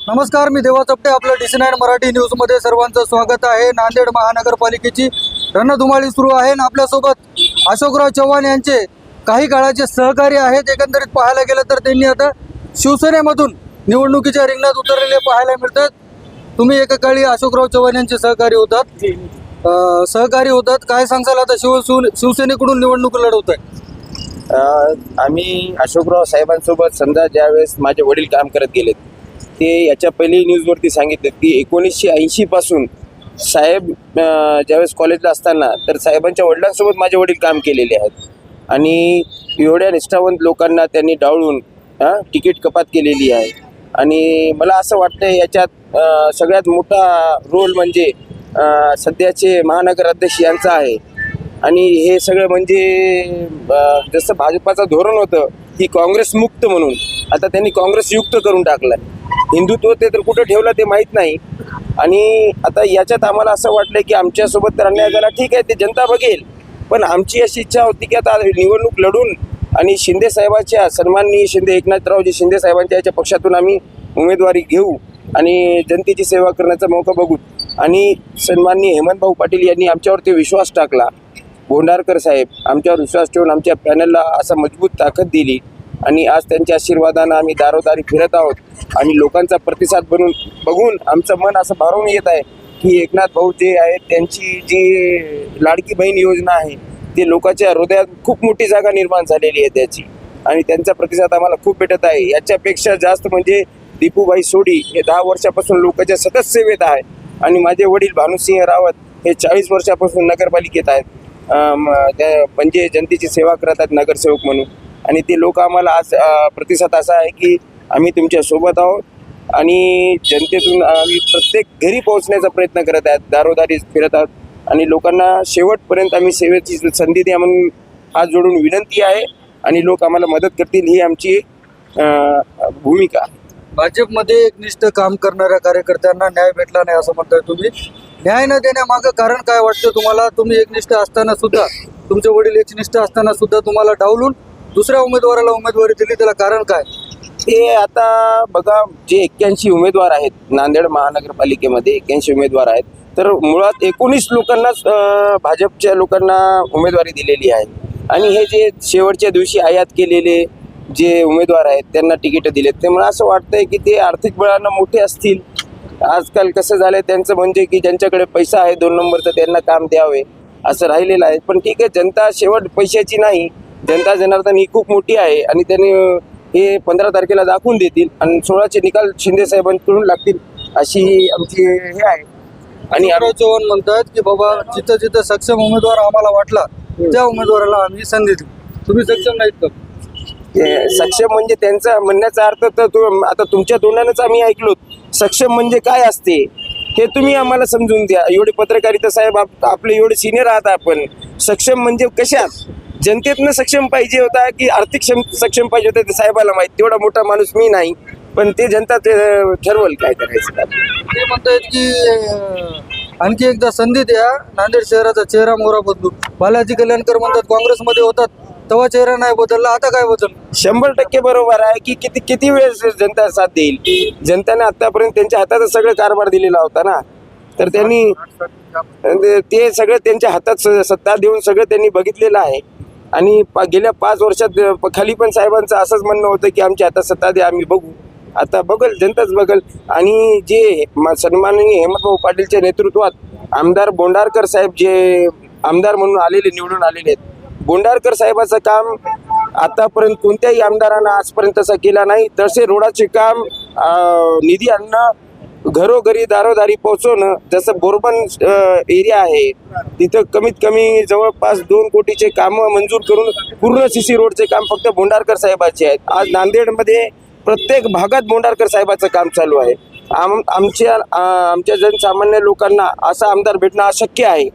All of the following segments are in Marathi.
नमस्कार, मी देवा चपटे. आपलं DC9 मराठी न्यूजमध्ये सर्वांचं स्वागत आहे. नांदेड महानगरपालिकेची रणधुमाळी सुरू आहे आणि आपल्यासोबत अशोकराव चव्हाण यांचे काही काळाचे सहकारी आहेत. एकंदरीत पाहायला गेलं तर त्यांनी आता शिवसेनेमधून निवडणुकीच्या रिंगणात उतरलेले पाहायला मिळतात. तुम्ही एकेकाळी अशोकराव चव्हाण यांचे सहकारी होतात. काय सांगाल आता शिवसेनेकडून निवडणूक लढवत आहे? आम्ही अशोकराव साहेबांसोबत समजा ज्यावेळेस माझे वडील काम करत गेलेत, ते याच्या पहिले न्यूजवरती सांगितले की 1980 पासून साहेब ज्यावेळेस कॉलेजला असताना तर साहेबांच्या वडिलांसोबत माझे वडील काम केलेले आहेत आणि एवढ्या निष्ठावंत लोकांना त्यांनी डावळून तिकीट कपात केलेली आहे. आणि मला असं वाटतं याच्यात सगळ्यात मोठा रोल म्हणजे सध्याचे महानगर अध्यक्ष यांचा आहे. आणि हे सगळं म्हणजे जसं भाजपाचं धोरण होतं की काँग्रेस मुक्त म्हणून, आता त्यांनी काँग्रेस युक्त करून टाकलं. हिंदुत्व ते तर कुठं ठेवलं ते माहीत नाही. आणि आता याच्यात आम्हाला असं वाटलं की आमच्यासोबत तर अन्याय झाला, ठीक आहे, ते जनता बघेल, पण आमची अशी इच्छा होती की आता निवडणूक लढून आणि शिंदे साहेबांच्या सन्माननीय एकनाथरावजी शिंदे साहेबांच्या याच्या पक्षातून आम्ही उमेदवारी घेऊ आणि जनतेची सेवा करण्याचा मौका बघू. आणि सन्माननीय हेमंतभाऊ पाटील यांनी आमच्यावरती विश्वास टाकला. बोंडारकर साहेब आमच्यावर विश्वास ठेवून आमच्या पॅनलला असा मजबूत ताकद दिली आणि आज त्यांच्या आशीर्वादानं आम्ही दारोदारी फिरत आहोत. आणि लोकांचा प्रतिसाद बघून आमचं मन असं भारावून येत आहे की एकनाथ भाऊ जे आहेत त्यांची जी लाडकी बहीण योजना आहे ते लोकांच्या हृदयात खूप मोठी जागा निर्माण झालेली आहे त्याची, आणि त्यांचा प्रतिसाद आम्हाला खूप भेटत आहे. याच्यापेक्षा जास्त म्हणजे दीपूबाई सोडी हे 10 वर्षापासून लोकांच्या सतत सेवेत आहे आणि माझे वडील भानुसिंह रावत हे 40 वर्षापासून नगरपालिकेत आहेत, म्हणजे जनतेची सेवा करत आहेत नगरसेवक म्हणून. आणि ते लोक आम्हाला आज प्रतिसाद असा आहे की आम्ही तुमच्या सोबत आहोत आणि जनतेतून आम्ही प्रत्येक घरी पोहोचण्याचा प्रयत्न करत आहेत, दारोदारी फिरत आहोत आणि लोकांना शेवटपर्यंत आम्ही सेवेची संधी द्या म्हणून हात जोडून विनंती आहे आणि लोक आम्हाला मदत करतील ही आमची भूमिका आहे. भाजपमध्ये एकनिष्ठ काम करणाऱ्या कार्यकर्त्यांना न्याय भेटला नाही असं म्हणताय तुम्ही. न्याय न देण्यामागं कारण काय वाटतं तुम्हाला? तुम्ही एकनिष्ठ असताना सुद्धा, तुमचे वडील एकनिष्ठ असताना सुद्धा तुम्हाला डावलून दुसऱ्या उमेदवाराला उमेदवारी दिली, त्याला कारण काय? हे आता बघा, जे 81 उमेदवार आहेत नांदेड महानगरपालिकेमध्ये 81 उमेदवार आहेत, तर मुळात 19 लोकांनाच भाजपच्या लोकांना उमेदवारी दिलेली आहे. आणि हे जे शेवटच्या दिवशी आयात केलेले जे उमेदवार आहेत त्यांना तिकीट दिलेत, ते मला असं वाटतंय की ते आर्थिक बळानं मोठे असतील. आजकाल कसं झालंय त्यांचं म्हणजे की ज्यांच्याकडे पैसा आहे 2 नंबरचं त्यांना काम द्यावे असं राहिलेलं आहे. पण ठीक आहे, जनता शेवट पैशाची नाही, जनता जनार्दन ही खूप मोठी आहे आणि त्यांनी हे 15 तारखेला दाखवून देतील आणि 16चे निकाल शिंदे साहेबांकडून लागतील अशी आमची हे आहे. आणि चव्हाण म्हणतात की बाबा जिथं जिथं सक्षम उमेदवार आम्हाला वाटला त्या उमेदवाराला आम्ही संधी देऊ. तुम्ही सक्षम नाहीत का? सक्षम म्हणजे त्यांचा म्हणण्याचा अर्थ तर आता तुमच्या तोंडानेच आम्ही ऐकलो. सक्षम म्हणजे काय असते हे तुम्ही आम्हाला समजून द्या. एवढे पत्रकारिता साहेब आपले एवढे सिनियर आहात आपण. सक्षम म्हणजे कशात? जनतेतनं सक्षम पाहिजे होता की आर्थिक सक्षम पाहिजे होतं ते साहेबाला माहीत. तेवढा मोठा माणूस मी नाही, पण ते जनता ते ठरवल काय करायचं. ते म्हणतायत की आणखी एकदा संधी द्या, नांदेड शहराचा चेहरा मोहरा बदलू. बालाजी कल्याणकर म्हणतात काँग्रेसमध्ये होतात तेव्हा चेहरा नाही बदलला, आता काय बदल? 100% बरोबर आहे की किती वेळेस जनता साथ देईल. जनतेने आतापर्यंत त्यांच्या हातात सगळं कारभार दिलेला होता ना, तर त्यांनी ते सगळं त्यांच्या हातात सत्ता देऊन सगळं त्यांनी बघितलेलं आहे. आणि गेल्या 5 वर्षात खाली पण साहेबांचं असंच म्हणणं होतं की आमच्या हातात सत्ता द्या, आम्ही बघू. आता बघल, जनताच बघल. आणि जे सन्माननीय हेमंतभाऊ पाटीलच्या नेतृत्वात आमदार बोंडारकर साहेब जे आमदार म्हणून निवडून आलेले आहेत, बोंडारकर साहेबाचं काम आतापर्यंत कोणत्याही आमदारानं आजपर्यंत तसं केला नाही. तसे रोडाचे काम, निधी आणणं, घरोघरी दारोदारी पोहोचवणं. जसं बोरबन एरिया आहे तिथं कमीत कमी जवळपास 2 कोटीचे कामं मंजूर करून पूर्ण CC रोडचे काम फक्त बोंडारकर साहेबाचे आहेत. आज नांदेडमध्ये प्रत्येक भागात बोंडारकर साहेबाचं काम चालू आहे. आमच्या जनसामान्य लोकांना असा आमदार भेटणं अशक्य आहे.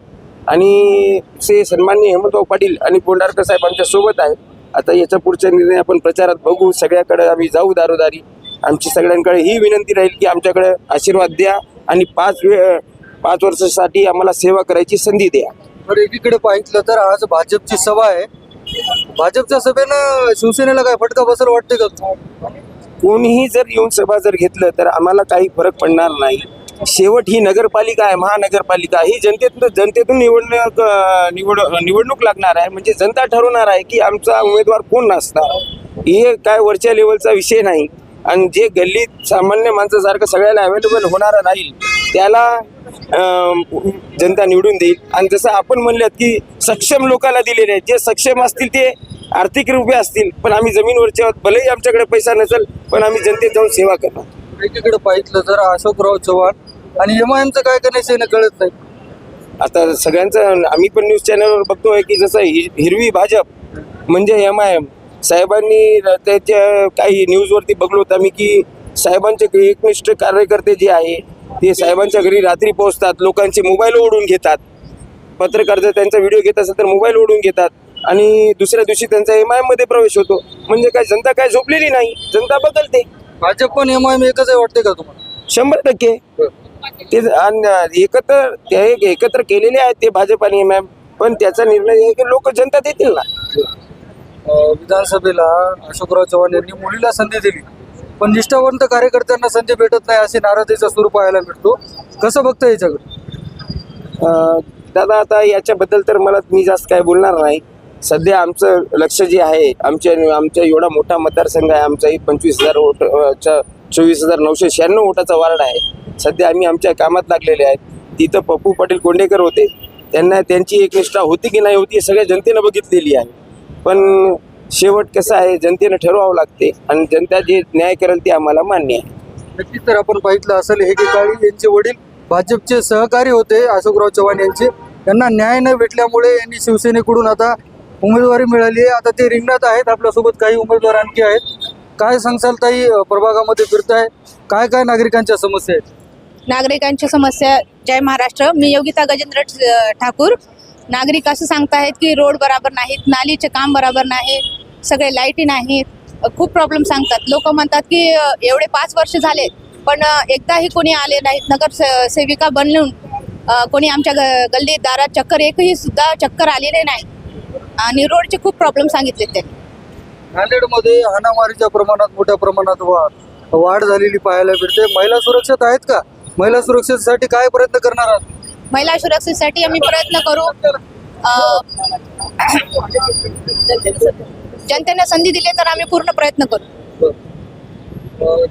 आणि ते सन्माननीय हेमंतभाऊ पाटील आणि बोंडारकर साहेब आमच्या सोबत आहे. आता याचा पुढचा निर्णय आपण प्रचारात बघू. सगळ्याकडे आम्ही जाऊ दारोदारी. आमची सगळ्यांकडे ही विनंती राहील की आमच्याकडे आशीर्वाद द्या आणि 5 वर्षासाठी आम्हाला सेवा करायची संधी द्या. तर एकीकडे पाहिलं तर आज भाजपची सभा आहे. भाजपच्या सभेनं शिवसेनेला काय फटका बसेल वाटते का? कोणीही जर येऊन सभा जर घेतलं तर आम्हाला काही फरक पडणार नाही. शेवट ही नगरपालिका आहे, महानगरपालिका ही जनतेतून निवडणूक लागणार आहे. म्हणजे जनता ठरवणार आहे की आमचा उमेदवार कोण असणार. हे काय वरच्या लेवलचा विषय नाही. आणि जे गल्लीत सामान्य माणसासारखं सगळ्याला अवेलेबल होणारा राहील त्याला जनता निवडून देईल. आणि जसं आपण म्हणलं की सक्षम लोकांना दिलेले आहेत, जे सक्षम असतील ते आर्थिक रूपे असतील, पण आम्ही जमीनवरचे आहोत. भलेही आमच्याकडे पैसा नसेल पण आम्ही जनतेत जाऊन सेवा करणार. एकीकडे पाहिलं तर अशोकराव चव्हाण आणि एमआयएमचं काय कनेक्शन आहे कळत नाही. आता सगळ्यांचं आम्ही पण न्यूज चॅनलवर बघतोय की जसं हिरवी भाजप म्हणजे एमआयएम साहेबांनी त्याच्या काही न्यूजवरती बघलो होतं आम्ही की साहेबांचे एकनिष्ठ कार्यकर्ते जे आहे ते साहेबांच्या घरी रात्री पोहोचतात, लोकांचे मोबाईल ओढून घेतात. पत्रकार जर त्यांचा व्हिडिओ घेत असेल तर मोबाईल ओढून घेतात आणि दुसऱ्या दिवशी त्यांचा एमआयएम मध्ये प्रवेश होतो. म्हणजे काय जनता काय झोपलेली नाही, जनता बदलते. भाजप पण एमआयएम एकच आहे वाटते का तुम्हाला? 100% ते एकत्र केलेले आहेत ते भाजप आणि एमआयएम. पण त्याचा निर्णय आहे की लोक जनता देतील ना. विधानसभेला अशोकराव चव्हाण यांनी मुलीला संधी दिली पण निष्ठावंत कार्यकर्त्यांना संधी भेटत नाही अशी नाराजीचा सूर पाहायला मिळतो. कसं बघता याच्याकडे? दादा आता याच्याबद्दल तर मी जास्त काय बोलणार नाही. सध्या आमचं लक्ष जे आहे आमच्या एवढा मोठा मतदारसंघ आहे. आमचाही 25,000 वोट 24,996 वोटाचा वार्ड आहे. सध्या आम्ही आमच्या कामात लागलेले आहेत. तिथं पप्पू पाटील कोंडेकर होते, त्यांची एक निष्ठा होती की नाही होती सगळ्या जनतेनं बघितलेली आहे. पण शेवट कसं आहे जनतेनं ठरवावं लागते आणि जनता जे न्याय करेल ते आम्हाला मान्य आहे. नक्कीच तर आपण पाहिलं असेल एकेकाळी यांचे वडील भाजपचे सहकारी होते अशोकराव चव्हाण यांचे. यांना न्याय न भेटल्यामुळे यांनी शिवसेनेकडून आता उमेदवारी मिळाली आहे. आता ते रिंगणात आहेत. आपल्यासोबत काही उमेदवार आणखी आहेत. काय सांगसाल ताई, प्रभागामध्ये फिरताय, काय काय नागरिकांच्या समस्या आहेत? नागरिकांच्या समस्या. जय महाराष्ट्र. मी योगिता गजेंद्र ठाकूर. नागरिक असं सांगतायत की रोड बरोबर नाहीत, नालीचे काम बरोबर नाही, सगळे लाईटी नाहीत, खूप प्रॉब्लेम सांगतात. लोक म्हणतात की एवढे 5 वर्ष झाले पण एकदाही कोणी आले नाहीत. नगर सेविका बनवून कोणी आमच्या गल्ली दारात एकही सुद्धा चक्कर आलेले नाही आणि रोडचे खूप प्रॉब्लेम सांगितले त्यांनी. नांदेडमध्ये हाणामारीच्या प्रमाणात मोठ्या प्रमाणात वाढ झालेली पाहायला मिळते. महिला सुरक्षित आहेत का? महिला सुरक्षेसाठी काय प्रयत्न करणार आहात? महिला सुरक्षेसाठी आम्ही प्रयत्न करू. जनतेने संधी दिली तर आम्ही पूर्ण प्रयत्न करू.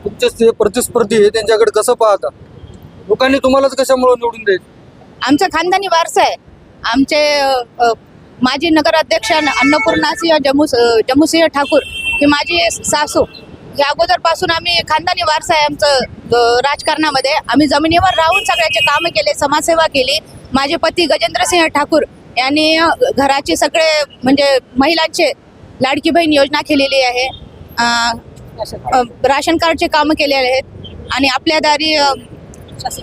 तुमचे जे प्रतिस्पर्धी आहे त्यांच्याकडे कसं पाहता? लोकांनी तुम्हालाच कशामुळे निवडून द्यायचं? आमचा खानदानी वारसा आहे. आमचे माजी नगराध्यक्ष अन्नपूर्णासिंह जम्मूसिंह ठाकूर ही माझी सासू. या अगोदरपासून आम्ही खानदानी वारसा आहे आमचं राजकारणामध्ये. आम्ही जमिनीवर राहून सगळ्याचे कामं केले, समाजसेवा केली. माझे पती गजेंद्रसिंह ठाकूर यांनी घराचे सगळे म्हणजे महिलांचे लाडकी बहीण योजना केलेली आहे. राशन कार्डचे कामं केलेले आहेत आणि आपल्या दारी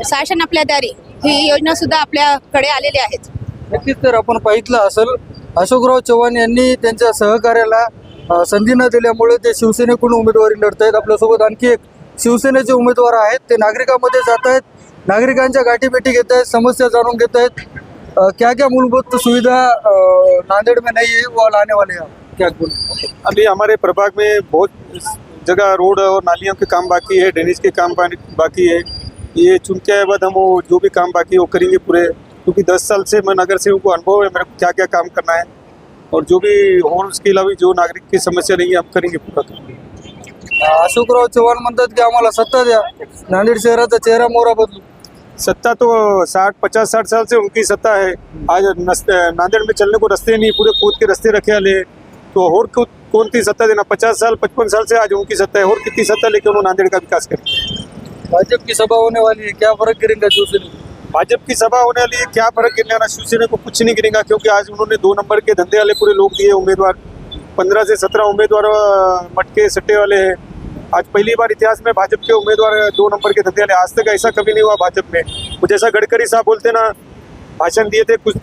शासन आपल्या दारी ही योजना सुद्धा आपल्याकडे आलेली आहेत. नक्कीच तर आपण पाहिलं असेल अशोकराव चव्हाण यांनी त्यांच्या सहकार्याला संधी न दिल्यामुळे ते शिवसेनेकडून उमेदवारी लढत आहेत. आपल्यासोबत आणखी एक शिवसेनेचे उमेदवार आहेत. ते नागरिकांमध्ये जात आहेत, नागरिकांच्या गाठीभेटी घेत आहेत, समस्या जाणून घेत आहेत. क्या क्या मूलभूत सुविधा नांदेड़ में नहीं है वो लाने वाले हैं, क्या बोले? अभी हमारे प्रभाग में बहुत जगह रोड और नालियों के काम बाकी है, ड्रेनेज के काम बाकी है. ये चुन के आए बाद हम वो जो भी काम बाकी है वो करेंगे पूरे. क्योंकि 10 साल से मैं नगर सेवक को अनुभव है मेरे को क्या क्या काम करना है और जो भी और उसके अलावा जो नागरिक की समस्या नहीं है हम करेंगे पूरा काम. अशोकराव चव्हाण म्हणतात की आम्हाला सत्ता द्या, नांदेड शहराचा चेहरा मोहरा बदलू. सत्ता तो 50-60 साल से उनकी सत्ता है. आज नांदेड़ में चलने को रास्ते नहीं, पूरे कूद के रास्ते रखे वाले. तो और कौन सी सत्ता देना? 50-55 साल से आज उनकी सत्ता है. और कितनी सत्ता लेके उन्होंने नांदेड़ का विकास करें. भाजपा की सभा होने वाली है, क्या फर्क गिरेगा शिवसेना? भाजपा की सभा होने वाली है, क्या फर्क गिरने वाला? शिवसेना को कुछ नहीं गिरेगा क्योंकि आज उन्होंने 2 नंबर के धंधे वाले पूरे लोग दिए उम्मीदवार. 15 से 17 उम्मीदवार मटके सट्टे वाले हैं. आज पहली बार इतिहास में भाजपा के उम्मीदवार 2 नंबर के धंधे वाले. आज तक ऐसा कभी नहीं हुआ भाजपा में. कुछ ऐसा गडकरी साहब बोलते ना, भाषण दिए थे कुछ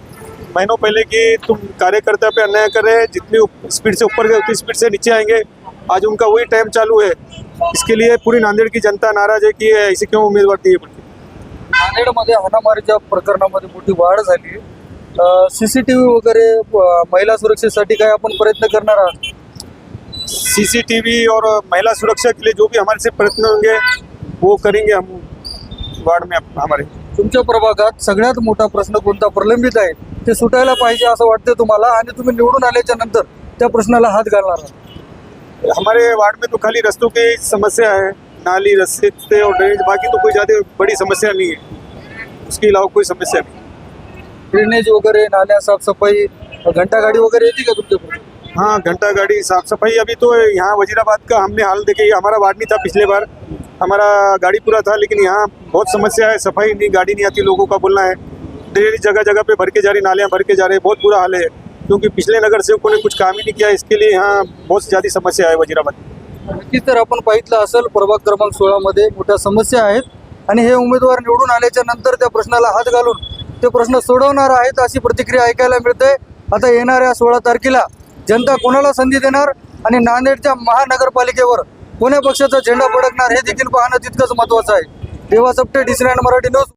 महीनों पहले कि तुम कार्यकर्ता पे अन्याय कर रहे हैं, जितनी स्पीड से ऊपर गए उतनी स्पीड से नीचे आएंगे. आज उनका वही टाइम चालू है. इसके लिए पूरी नांदेड़ की जनता नाराज है कि ऐसे क्यों उम्मीदवार दिए. नांदेडमध्ये हाणामारीच्या प्रकरणामध्ये मोठी वाढ झाली. CCTV वगैरे महिला सुरक्षेसाठी काय आपण प्रयत्न करणार आहात? सीसीटीवी और महिला सुरक्षा के लिए जो भी हमारे से प्रयत्न होंगे वो करेंगे हम वार्ड में हमारे। तुमच्या प्रभागात सगळ्यात मोठा प्रश्न कोणता प्रलंबित आहे ते सुटायला पाहिजे असं वाटतं तुम्हाला आणि तुम्ही निवडून आल्याच्या नंतर त्या प्रश्नाला हात घालणार आहात? हमारे वार्ड में तो खाली रस्तों की समस्या है, नाली रस्ते और ड्रेनेज, बाकी तो कोई ज़्यादा बड़ी समस्या नहीं है, उसके अलावा कोई समस्या नहीं। ड्रेनेज वगैरे, नाल्या साफसफाई, घंटा गाड़ी वगैरह येती का तुमच्याकडे? हाँ, घंटा गाड़ी साफ सफाई अभी तो यहाँ वजीराबाद का हमने हाल देखे, हमारा वार्ड नहीं था पिछले बार, हमारा गाड़ी पूरा था, लेकिन यहाँ बहुत समस्या है, सफाई नहीं, गाड़ी नहीं आती, लोगों का बोलना है, ड्रेनेज जगह जगह पे भर के जा रही, नालियाँ भर के जा रहे, बहुत बुरा हाल है, क्योंकि पिछले नगर सेवकों ने कुछ काम ही नहीं किया, इसके लिए यहाँ बहुत ज़्यादा समस्या है वजीराबाद। नक्कीच तर आपण पाहितलं असेल प्रभाग क्रमांक 16 मध्ये मोठ्या समस्या आहेत आणि हे उमेदवार निवडून आल्याच्या नंतर त्या प्रश्नाला हात घालून ते प्रश्न सोडवणार आहेत अशी प्रतिक्रिया ऐकायला मिळते। आता येणाऱ्या 16 तारखेला जनता कोणाला संधी देणार आणि नांदेडच्या महानगरपालिकेवर कोण्या पक्षाचा झेंडा फडकणार हे देखील पाहणं तितकंच महत्त्वाचं आहे। देवा सप्टे, DC9 मराठी न्यूज।